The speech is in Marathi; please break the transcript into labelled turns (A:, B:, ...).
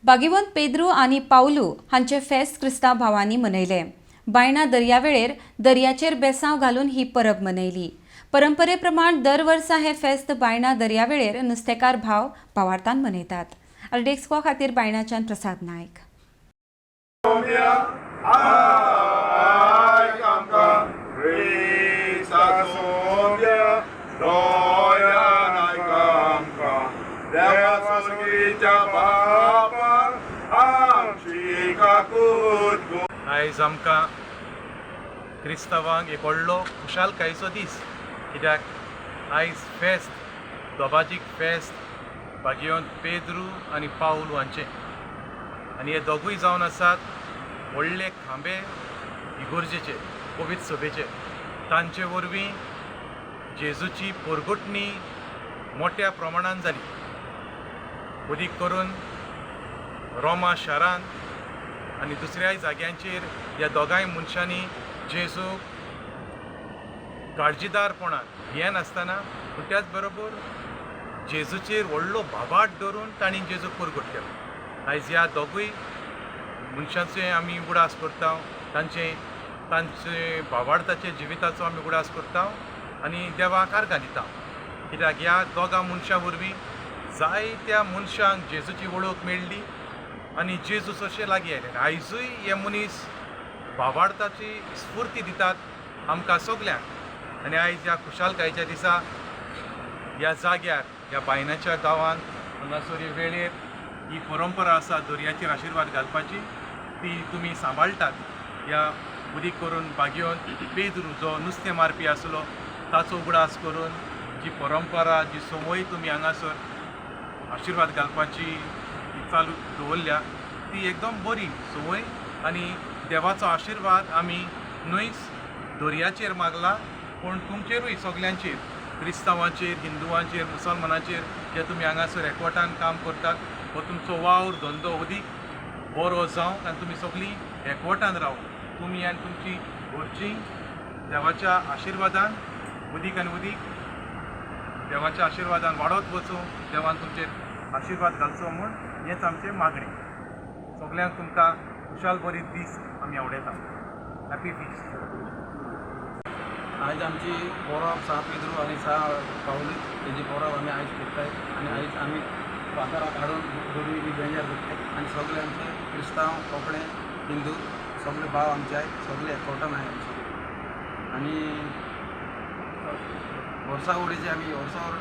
A: भागिवंत पेद्रू आनी पावलू हांचे फेस्त क्रिस्तांव भावांनी मनयले। बायणा दर्यावेळेर दर्याचेर बेसांव घालून ही परब मनयली। परंपरे प्रमाण दर वर्सा हे फेस्त बायणा दर्यावेळेर नुस्तेकार भाव भावार्थान मनयतात। अर्डेक्सको खातीर बायणाच्यान प्रसाद नायक।
B: आयज आमकां क्रिस्तांवांक एक व्हडलो खुशालकायेचो दीस, कित्याक आयज फेस्त दोबाजीक फेस्त भागिवंत पेद्रू आनी पावलू हांचें, आनी हे दोगूय जावन आसात व्हडले खांबे इगोर्जेचे पवित्र सभेचे। तांचे वरवीं जेजूची परगटणी मोठ्या प्रमाणान जाली। उदीक करून रोमा शारांत आनी दुसऱ्याय जाग्यांचेर ह्या दोगांय मनशांनी जेजूक काळजीदारपणान भियेन आसतना, पूण त्याच बरोबर जेजूचेर व्हडलो भाबाट धरून तांणी जेजूक परगट केलो। आयज ह्या दोगूय मनशांचे आमी उगडास करता, तांचे भावार्थाचे जिविताचो आमी उगडास करता आनी देवाक आर्गां दिता, कित्याक ह्या दोगां मनशां वरवीं जायत्या मनशांक जेजूची वळख मेळ्ळी आनी जेजू अशें लागीं आयले। आयजूय हे मनीस भावार्थाची स्फूर्ती दितात आमकां सगल्यांक। आनी आयज ह्या खुशालकायेच्या दिसा ह्या जाग्यार ह्या बायणाच्या गांवांत हांगासर हे वेळेर ही परंपरा आसा दर्याचेर आशिर्वाद घालपाची, ती तुमी सांबाळटात। ह्या उदीक करून भागिवंत पेद्रू जो नुस्तें मारपी आसलो ताचो उगडास करून जी परंपरा, जी संवय तुमी हांगासर आशिर्वाद घालपाची चालू दवरल्या, ती एकदम बरी संवय। आनी देवाचो आशिर्वाद आमी न्हयच दर्याचेर मागला, पूण तुमचेरूय सगल्यांचेर, क्रिस्तांवांचेर, हिंदुवांचेर, मुसलमानांचेर, जे तुमी हांगासर एकवटान काम करतात, हो तुमचो वावर धंदो उदीक बरो जावं आनी तुमी सगळीं एकवटान रावूं। तुमी आनी तुमची घरचीं देवाच्या आशिर्वादान उदीक आनी उदीक देवाच्या आशिर्वादान वाडत वचूं, देवान तुमचेर आशिर्वाद घालचो म्हूण हेंच आमचें मागणें। सगल्यांक तुमकां खुशाल बरी दीस आमी आवडयता। Happy fist.
C: आयज आमची परब सा पेद्रू आनी सा पावलू हेजी परब आमी आयज करताय आनी आयज आमी बाजाराक हाडून दोनी बी बेंजार करतात आनी सगळे आमचे क्रिस्तांव, कोंकणे, हिंदू सगळे भाव आमचे आयज सगळे एकवटान आहाय आमचे। आनी वर्सा उडीचे आमी वर्सावर